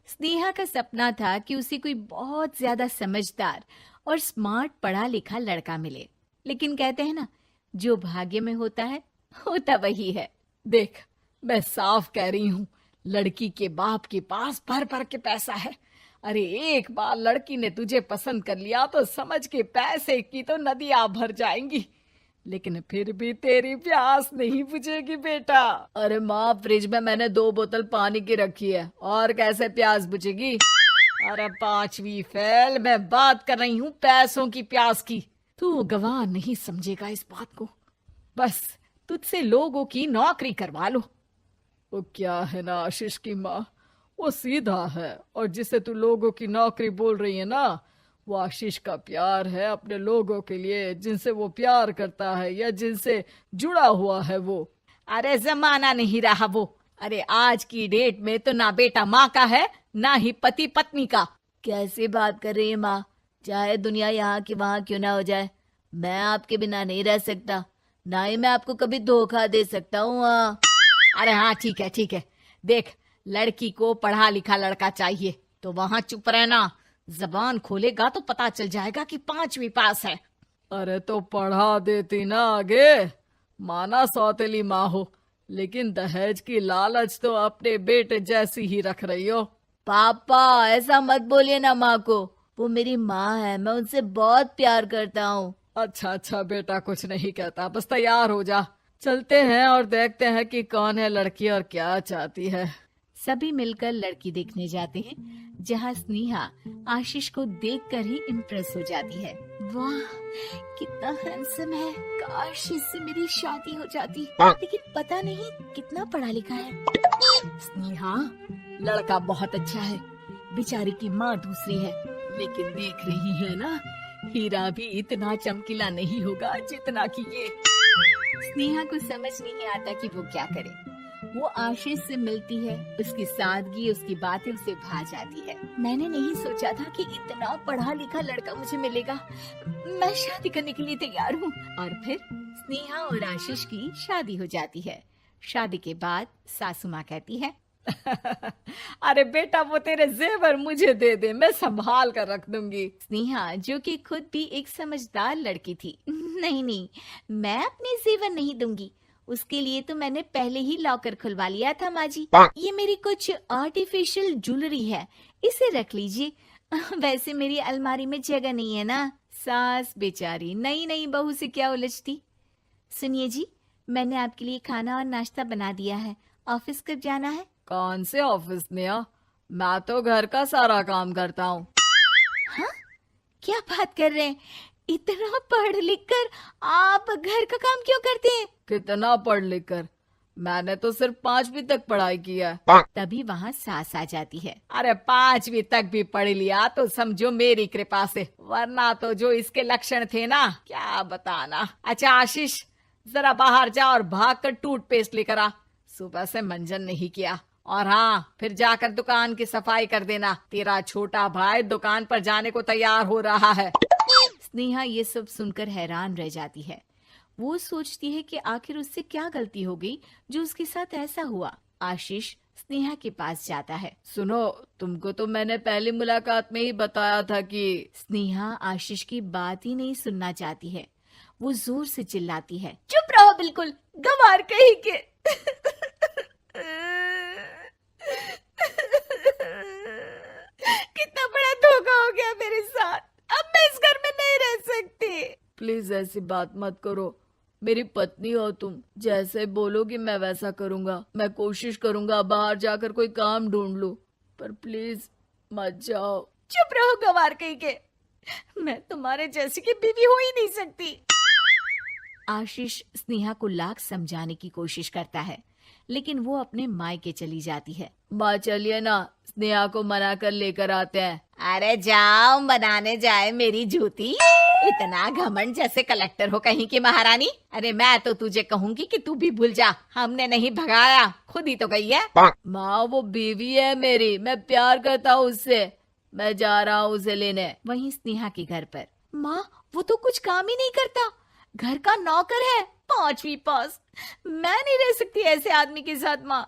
स्नेहा का सपना था कि उसे कोई बहुत ज्यादा समझदार और स्मार्ट पढ़ा लिखा लड़का मिले। लेकिन कहते हैं ना, जो भाग्य में होता है होता वही है। देख, मैं साफ कह रही हूँ, लड़की के बाप के पास भर भर के पैसा है। अरे एक बार लड़की ने तुझे पसंद कर लिया तो समझ के पैसे की तो नदियां भर जाएंगी, लेकिन फिर भी तेरी प्यास नहीं बुझेगी बेटा। अरे माँ, फ्रिज में मैंने 2 बोतल पानी की रखी है, और कैसे प्यास बुझेगी? अरे 5वीं फेल, मैं बात कर रही हूँ पैसों की प्यास की। तू गवाह नहीं समझेगा इस बात को। बस तुझसे लोगों की नौकरी करवा लो। वो क्या है ना आशीष की माँ, वो सीधा है, और जिसे तू लोगों की नौकरी बोल रही है ना, वो आशीष का प्यार है अपने लोगों के लिए, जिनसे वो प्यार करता है या जिनसे जुड़ा हुआ है वो। अरे जमाना नहीं रहा वो। अरे आज की डेट में तो ना बेटा माँ का है, ना ही पति पत्नी का। कैसी बात कर रही है माँ? चाहे दुनिया यहाँ की वहाँ क्यों ना हो जाए, मैं आपके बिना नहीं रह सकता। ना ही मैं आपको कभी धोखा दे सकता हूँ। अरे हाँ, ठीक है ठीक है। देख, लड़की को पढ़ा लिखा लड़का चाहिए तो वहां चुप रहना। जबान खोलेगा तो पता चल जाएगा कि 5वीं पास है। अरे तो पढ़ा देती ना आगे। माना सौतेली माँ हो, लेकिन दहेज की लालच तो अपने बेटे जैसी ही रख रही हो। पापा ऐसा मत बोलिए ना माँ को, वो मेरी माँ है, मैं उनसे बहुत प्यार करता हूँ। अच्छा अच्छा बेटा, कुछ नहीं कहता, बस तैयार हो जा, चलते हैं और देखते हैं कि कौन है लड़की और क्या चाहती है। सभी मिलकर लड़की देखने जाते हैं, जहाँ स्नेहा आशीष को देखकर ही इम्प्रेस हो जाती है। वाह, कितना हैंडसम है। काश इससे मेरी शादी हो जाती, लेकिन पता नहीं कितना पढ़ा लिखा है। स्नेहा, लड़का बहुत अच्छा है, बेचारी की माँ दूसरी है, लेकिन देख रही है ना, हीरा भी इतना चमकीला नहीं होगा जितना कि ये। स्नेहा को समझ नहीं आता कि वो क्या करे। वो आशीष से मिलती है, उसकी सादगी, उसकी बातें उसे भा जाती है। मैंने नहीं सोचा था कि इतना पढ़ा लिखा लड़का मुझे मिलेगा। मैं शादी करने के लिए तैयार हूँ। और फिर स्नेहा और आशीष की शादी हो जाती है। शादी के बाद सासू माँ कहती है, अरे बेटा, वो तेरे जेवर मुझे दे दे, मैं संभाल कर रख दूंगी। स्नेहा, जो कि खुद भी एक समझदार लड़की थी, नहीं नहीं, मैं अपने जेवर नहीं दूंगी। उसके लिए तो मैंने पहले ही लॉकर खुलवा लिया था माँ जी। ये मेरी कुछ आर्टिफिशियल ज्वेलरी है, इसे रख लीजिए। वैसे मेरी अलमारी में जगह नहीं है ना। सास बेचारी नई नई बहू से क्या उलझती। सुनिए जी, मैंने आपके लिए खाना और नाश्ता बना दिया है। ऑफिस कब जाना है? कौन से ऑफिस में? मैं तो घर का सारा काम करता हूँ। हाँ, क्या बात कर रहे हैं? इतना पढ़ लिख कर आप घर का काम क्यों करते हैं? कितना पढ़ लिख कर? मैंने तो सिर्फ 5वीं तक पढ़ाई की है। तभी वहाँ सास आ जाती है। अरे 5वीं तक भी पढ़ लिया तो समझो मेरी कृपा से, वरना तो जो इसके लक्षण थे ना, क्या बताना। अच्छा आशीष, जरा बाहर जा और भाग कर टूथपेस्ट लेकर आ। सुबह से मंजन नहीं किया। और हाँ, फिर जाकर दुकान की सफाई कर देना। तेरा छोटा भाई दुकान पर जाने को तैयार हो रहा है। स्नेहा ये सब सुनकर हैरान रह जाती है। वो सोचती है कि आखिर उससे क्या गलती हो गई जो उसके साथ ऐसा हुआ। आशीष स्नेहा के पास जाता है। सुनो, तुमको तो मैंने पहली मुलाकात में ही बताया था कि। स्नेहा आशीष की बात ही नहीं सुनना चाहती है। वो जोर से चिल्लाती है, चुप रहो बिल्कुल, गंवार कहीं के। कितना बड़ा धोखा हो गया मेरे साथ। अब मैं इस घर में नहीं रह सकती। प्लीज ऐसी बात मत करो, मेरी पत्नी हो तुम, जैसे बोलोगी मैं वैसा करूंगा। मैं कोशिश करूंगा बाहर जाकर कोई काम ढूंढ लूं, पर प्लीज मत जाओ। चुप रहो गंवार कहीं के, मैं तुम्हारे जैसी की बीवी हो ही नहीं सकती। आशीष स्नेहा को लाख समझाने की कोशिश करता है, लेकिन वो अपने मायके चली जाती है। माँ चलिए ना, स्नेहा को मना कर लेकर आते हैं। अरे जाओ, बनाने जाए मेरी जूती। इतना घमंड, जैसे कलेक्टर हो कहीं की महारानी। अरे मैं तो तुझे कहूंगी कि तू भी भूल जा, हमने नहीं भगाया, खुद ही तो गई है। माँ वो बीवी है मेरी, मैं प्यार करता हूँ उससे, मैं जा रहा हूँ उसे लेने। वहीं स्नेहा के घर पर, माँ वो तो कुछ काम ही नहीं करता, घर का नौकर है, 5वीं पास। मैं नहीं रह सकती ऐसे आदमी के साथ माँ।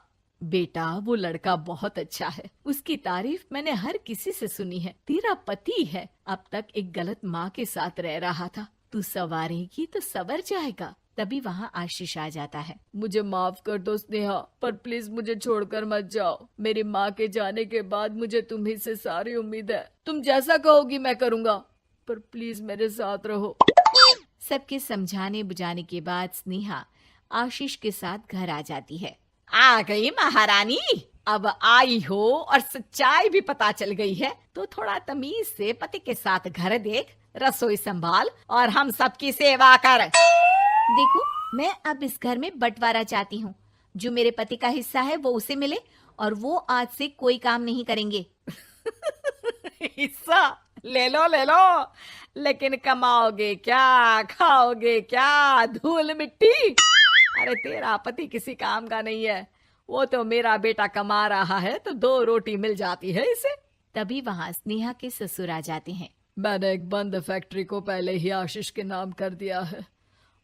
बेटा वो लड़का बहुत अच्छा है, उसकी तारीफ मैंने हर किसी से सुनी है। तेरा पति है, अब तक एक गलत माँ के साथ रह रहा था, तू संवारेगी तो संवर जाएगा। तभी वहाँ आशीष आ जाता है। मुझे माफ कर दो स्नेहा, पर प्लीज मुझे छोड़कर मत जाओ। मेरी माँ के जाने के बाद मुझे तुम्ही से सारी उम्मीद है। तुम जैसा कहोगी मैं करूँगा, पर प्लीज मेरे साथ रहो। सबके समझाने बुझाने के बाद स्नेहा आशीष के साथ घर आ जाती है। आ गई महारानी, अब आई हो और सच्चाई भी पता चल गई है, तो थोड़ा तमीज से पति के साथ घर देख, रसोई संभाल और हम सबकी सेवा कर। देखो, मैं अब इस घर में बंटवारा चाहती हूँ। जो मेरे पति का हिस्सा है वो उसे मिले और वो आज से कोई काम नहीं करेंगे। हिस्सा ले लो, लेकिन कमाओगे क्या, खाओगे क्या, धूल मिट्टी। अरे तेरा पति किसी काम का नहीं है, वो तो मेरा बेटा कमा रहा है तो 2 रोटी मिल जाती है इसे। तभी वहाँ स्नेहा के ससुर आ जाते हैं। मैंने एक बंद फैक्ट्री को पहले ही आशीष के नाम कर दिया है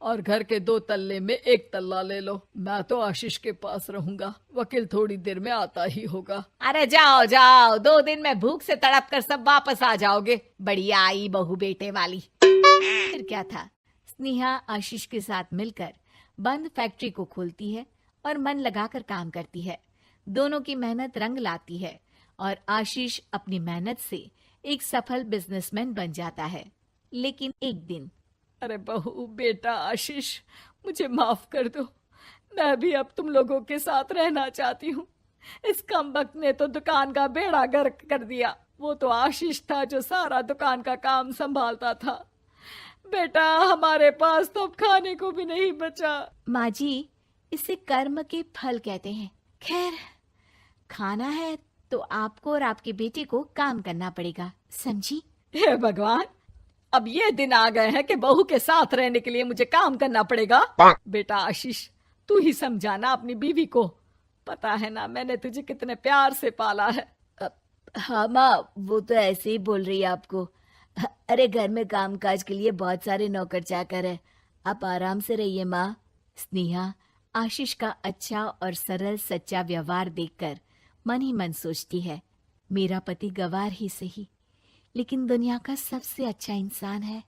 और घर के 2 तल्ले में 1 तल्ला ले लो। मैं तो आशीष के पास रहूंगा, वकील थोड़ी देर में आता ही होगा। अरे जाओ जाओ, 2 दिन में भूख से तड़प कर सब वापस आ जाओगे। बढ़िया आई बहू बेटे वाली। फिर क्या था, स्नेहा आशीष के साथ मिलकर बंद फैक्ट्री को खोलती है और मन लगाकर काम करती है। दोनों की मेहनत रंग लाती है और आशीष अपनी मेहनत से एक सफल बिजनेसमैन बन जाता है। लेकिन एक दिन, अरे बहू बेटा आशीष, मुझे माफ कर दो, मैं भी अब तुम लोगों के साथ रहना चाहती हूँ। इस कमबख्त ने तो दुकान का बेड़ा गर्क कर दिया। वो तो आशीष था जो सारा दुकान का काम संभालता था। बेटा हमारे पास तो अब खाने को भी नहीं बचा। माँ जी, इसे कर्म के फल कहते हैं। खैर, खाना है तो आपको और आपके बेटे को काम करना पड़ेगा, समझी? हे भगवान, अब ये दिन आ गए हैं कि बहू के साथ रहने के लिए मुझे काम करना पड़ेगा। बेटा आशीष, तू ही समझाना अपनी बीवी को। पता है ना मैंने तुझे कितने प्यार से पाला है। हाँ माँ, वो तो ऐसे ही बोल रही है आपको। अरे घर में कामकाज के लिए बहुत सारे नौकर चाकर है, आप आराम से रहिए माँ। स्नेहा आशीष का अच्छा और सरल सच्चा व्यवहार देखकर मन ही मन सोचती है, मेरा पति गवार ही सही, लेकिन दुनिया का सबसे अच्छा इंसान है।